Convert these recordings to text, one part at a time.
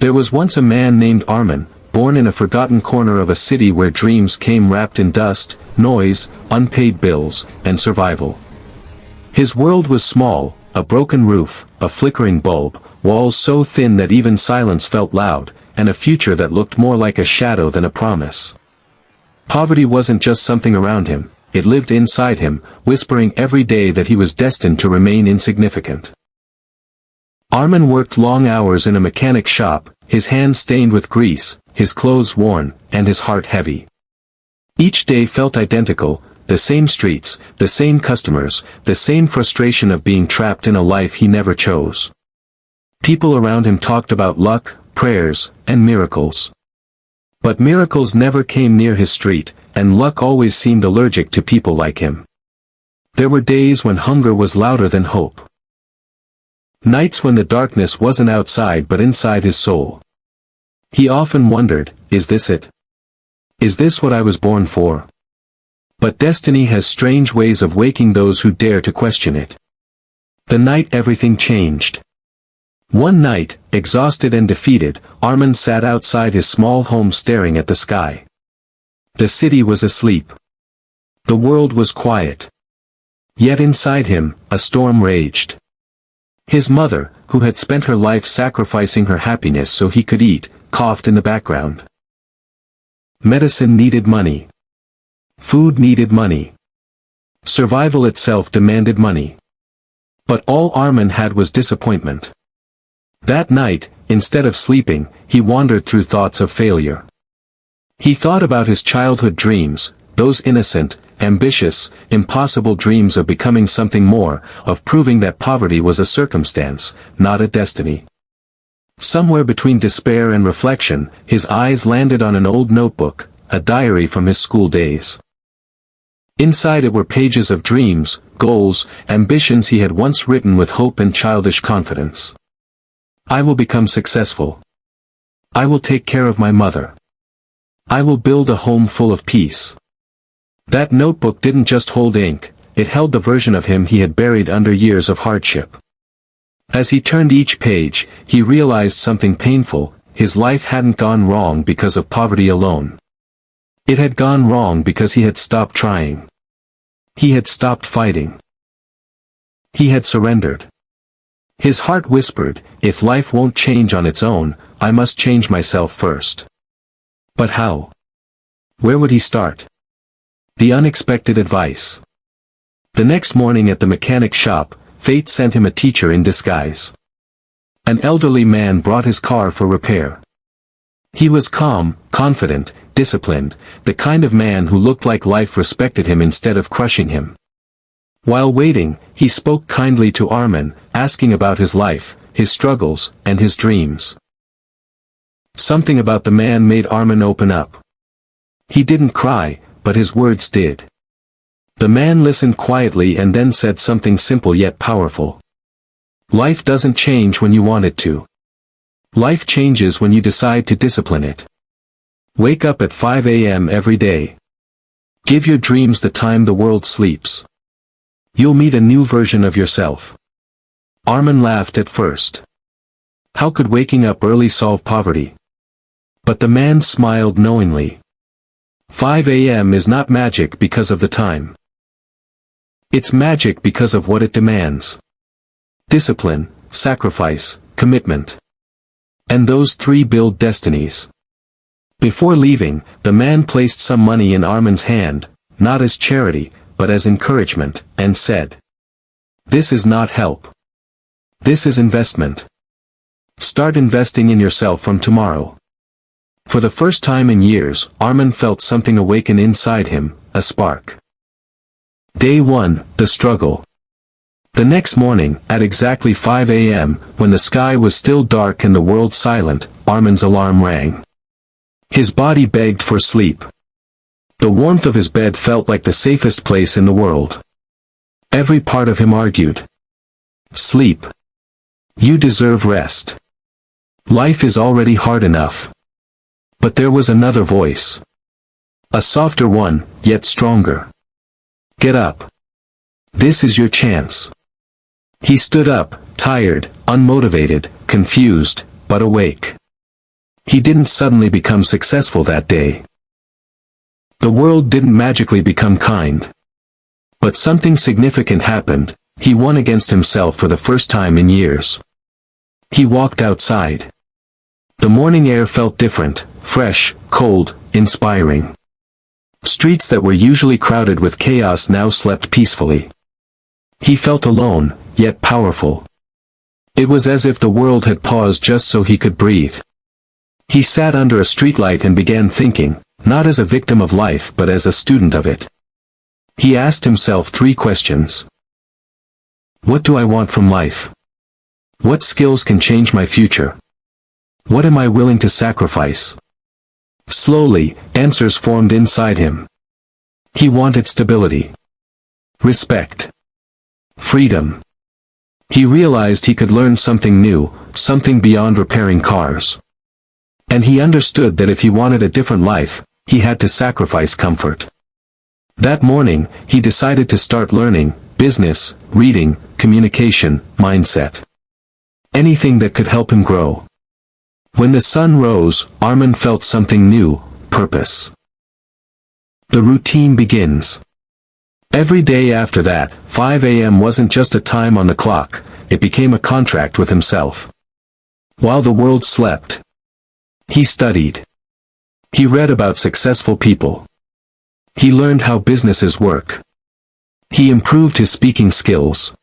There was once a man named Armin, born in a forgotten corner of a city where dreams came wrapped in dust, noise, unpaid bills, and survival. His world was small, a broken roof, a flickering bulb, walls so thin that even silence felt loud, and a future that looked more like a shadow than a promise. Poverty wasn't just something around him, it lived inside him, whispering every day that he was destined to remain insignificant. Armin worked long hours in a mechanic shop, his hands stained with grease, his clothes worn, and his heart heavy. Each day felt identical, the same streets, the same customers, the same frustration of being trapped in a life he never chose. People around him talked about luck, prayers, and miracles. But miracles never came near his street, and luck always seemed allergic to people like him. There were days when hunger was louder than hope. Nights when the darkness wasn't outside but inside his soul. He often wondered, is this it? Is this what I was born for? But destiny has strange ways of waking those who dare to question it. The night everything changed. One night, exhausted and defeated, Armin sat outside his small home staring at the sky. The city was asleep. The world was quiet. Yet inside him, a storm raged. His mother, who had spent her life sacrificing her happiness so he could eat, coughed in the background. Medicine needed money. Food needed money. Survival itself demanded money. But all Armin had was disappointment. That night, instead of sleeping, he wandered through thoughts of failure. He thought about his childhood dreams, those innocent, ambitious, impossible dreams of becoming something more, of proving that poverty was a circumstance, not a destiny. Somewhere between despair and reflection, his eyes landed on an old notebook, a diary from his school days. Inside it were pages of dreams, goals, ambitions he had once written with hope and childish confidence. I will become successful. I will take care of my mother. I will build a home full of peace. That notebook didn't just hold ink, it held the version of him he had buried under years of hardship. As he turned each page, he realized something painful: his life hadn't gone wrong because of poverty alone. It had gone wrong because he had stopped trying. He had stopped fighting. He had surrendered. His heart whispered, if life won't change on its own, I must change myself first. But how? Where would he start? The unexpected advice. The next morning at the mechanic shop, fate sent him a teacher in disguise. An elderly man brought his car for repair. He was calm, confident, disciplined, the kind of man who looked like life respected him instead of crushing him. While waiting, he spoke kindly to Armin, asking about his life, his struggles, and his dreams. Something about the man made Armin open up. He didn't cry, but his words did. The man listened quietly and then said something simple yet powerful. Life doesn't change when you want it to. Life changes when you decide to discipline it. Wake up at 5 a.m. every day. Give your dreams the time the world sleeps. You'll meet a new version of yourself. Armin laughed at first. How could waking up early solve poverty? But the man smiled knowingly. 5 a.m. is not magic because of the time. It's magic because of what it demands. Discipline, sacrifice, commitment. And those three build destinies. Before leaving, the man placed some money in Armin's hand, not as charity, but as encouragement, and said, "This is not help. This is investment. Start investing in yourself from tomorrow." For the first time in years, Armin felt something awaken inside him, a spark. Day 1, the struggle. The next morning, at exactly 5 a.m., when the sky was still dark and the world silent, Armin's alarm rang. His body begged for sleep. The warmth of his bed felt like the safest place in the world. Every part of him argued. Sleep. You deserve rest. Life is already hard enough. But there was another voice. A softer one, yet stronger. Get up. This is your chance. He stood up, tired, unmotivated, confused, but awake. He didn't suddenly become successful that day. The world didn't magically become kind. But something significant happened. He won against himself for the first time in years. He walked outside. The morning air felt different, fresh, cold, inspiring. Streets that were usually crowded with chaos now slept peacefully. He felt alone, yet powerful. It was as if the world had paused just so he could breathe. He sat under a streetlight and began thinking, not as a victim of life but as a student of it. He asked himself 3 questions. What do I want from life? What skills can change my future? What am I willing to sacrifice? Slowly, answers formed inside him. He wanted stability, respect, freedom. He realized he could learn something new, something beyond repairing cars. And he understood that if he wanted a different life, he had to sacrifice comfort. That morning, he decided to start learning business, reading, communication, mindset. Anything that could help him grow. When the sun rose, Armin felt something new, purpose. The routine begins. Every day after that, 5 a.m. wasn't just a time on the clock, it became a contract with himself. While the world slept, he studied. He read about successful people. He learned how businesses work. He improved his speaking skills.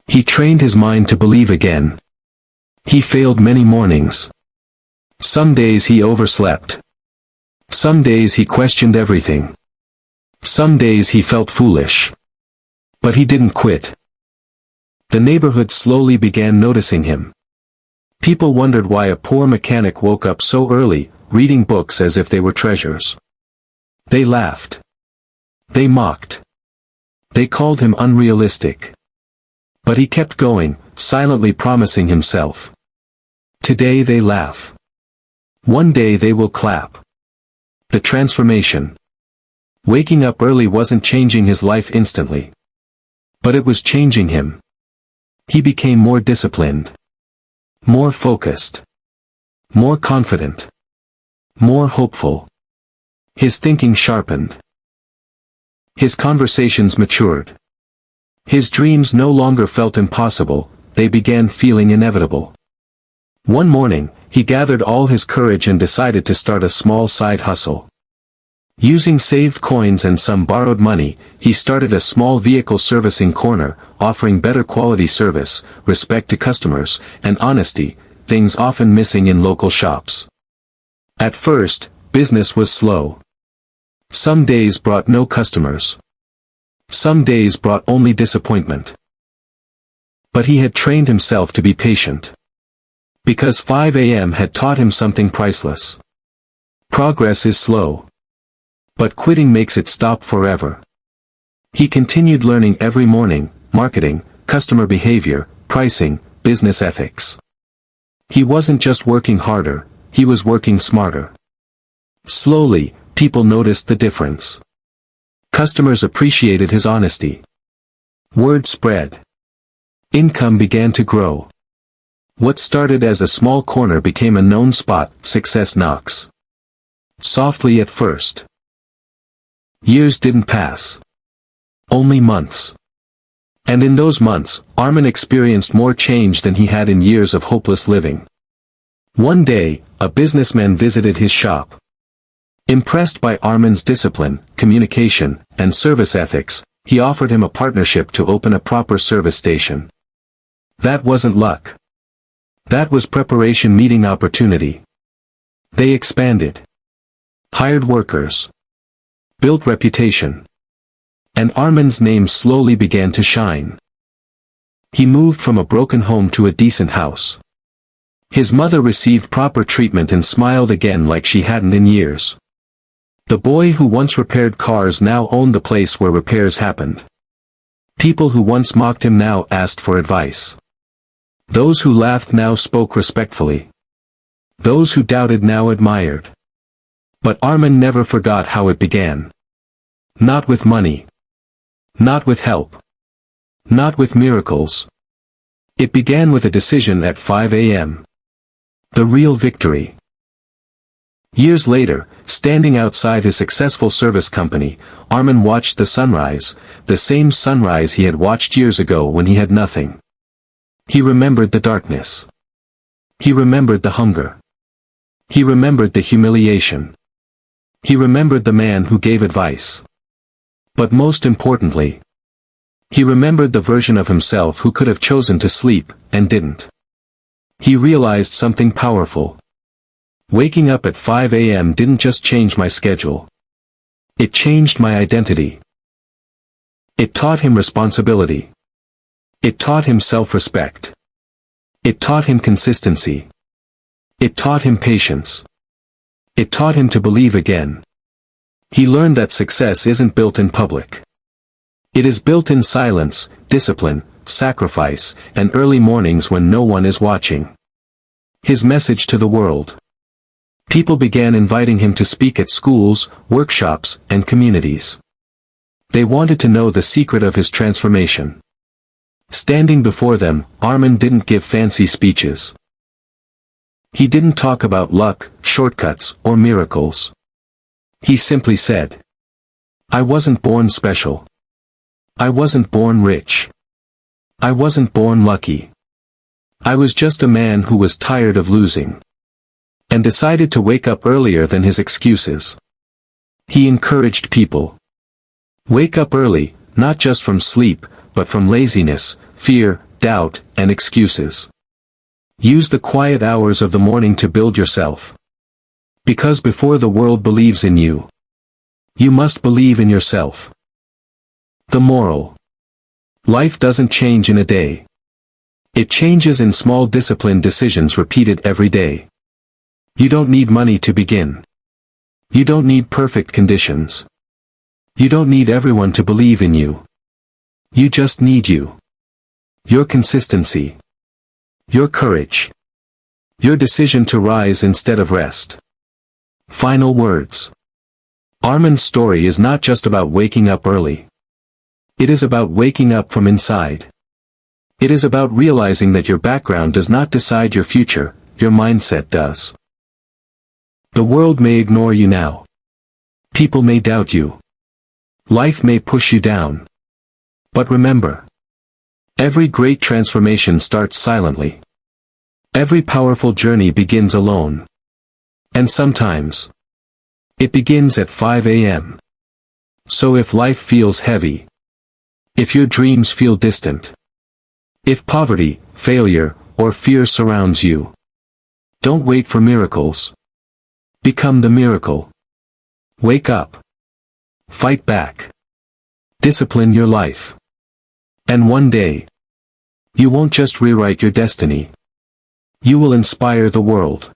He trained his mind to believe again. He failed many mornings. Some days he overslept. Some days he questioned everything. Some days he felt foolish. But he didn't quit. The neighborhood slowly began noticing him. People wondered why a poor mechanic woke up so early, reading books as if they were treasures. They laughed. They mocked. They called him unrealistic. But he kept going, silently promising himself. Today they laugh. One day they will clap. The transformation. Waking up early wasn't changing his life instantly. But it was changing him. He became more disciplined. More focused. More confident. More hopeful. His thinking sharpened. His conversations matured. His dreams no longer felt impossible, they began feeling inevitable. One morning, he gathered all his courage and decided to start a small side hustle. Using saved coins and some borrowed money, he started a small vehicle servicing corner, offering better quality service, respect to customers, and honesty, things often missing in local shops. At first, business was slow. Some days brought no customers. Some days brought only disappointment. But he had trained himself to be patient. Because 5 a.m. had taught him something priceless. Progress is slow. But quitting makes it stop forever. He continued learning every morning, marketing, customer behavior, pricing, business ethics. He wasn't just working harder, he was working smarter. Slowly, people noticed the difference. Customers appreciated his honesty. Word spread. Income began to grow. What started as a small corner became a known spot, success knocks. Softly at first. Years didn't pass. Only months. And in those months, Armin experienced more change than he had in years of hopeless living. One day, a businessman visited his shop. Impressed by Armin's discipline, communication, and service ethics, he offered him a partnership to open a proper service station. That wasn't luck. That was preparation meeting opportunity. They expanded. Hired workers. Built reputation. And Armin's name slowly began to shine. He moved from a broken home to a decent house. His mother received proper treatment and smiled again like she hadn't in years. The boy who once repaired cars now owned the place where repairs happened. People who once mocked him now asked for advice. Those who laughed now spoke respectfully. Those who doubted now admired. But Armin never forgot how it began. Not with money. Not with help. Not with miracles. It began with a decision at 5 a.m. The real victory. Years later, standing outside his successful service company, Armin watched the sunrise, the same sunrise he had watched years ago when he had nothing. He remembered the darkness. He remembered the hunger. He remembered the humiliation. He remembered the man who gave advice. But most importantly, he remembered the version of himself who could have chosen to sleep, and didn't. He realized something powerful. Waking up at 5 a.m. didn't just change my schedule. It changed my identity. It taught him responsibility. It taught him self-respect. It taught him consistency. It taught him patience. It taught him to believe again. He learned that success isn't built in public. It is built in silence, discipline, sacrifice, and early mornings when no one is watching. His message to the world. People began inviting him to speak at schools, workshops, and communities. They wanted to know the secret of his transformation. Standing before them, Armin didn't give fancy speeches. He didn't talk about luck, shortcuts, or miracles. He simply said, "I wasn't born special. I wasn't born rich. I wasn't born lucky. I was just a man who was tired of losing. And decided to wake up earlier than his excuses." He encouraged people. Wake up early, not just from sleep, but from laziness, fear, doubt, and excuses. Use the quiet hours of the morning to build yourself. Because before the world believes in you, you must believe in yourself. The moral. Life doesn't change in a day. It changes in small disciplined decisions repeated every day. You don't need money to begin. You don't need perfect conditions. You don't need everyone to believe in you. You just need you. Your consistency. Your courage. Your decision to rise instead of rest. Final words. Armin's story is not just about waking up early. It is about waking up from inside. It is about realizing that your background does not decide your future, your mindset does. The world may ignore you now. People may doubt you. Life may push you down. But remember, every great transformation starts silently. Every powerful journey begins alone. And sometimes, it begins at 5 a.m. So if life feels heavy, if your dreams feel distant, if poverty, failure, or fear surrounds you, don't wait for miracles. Become the miracle. Wake up. Fight back. Discipline your life. And one day, you won't just rewrite your destiny. You will inspire the world.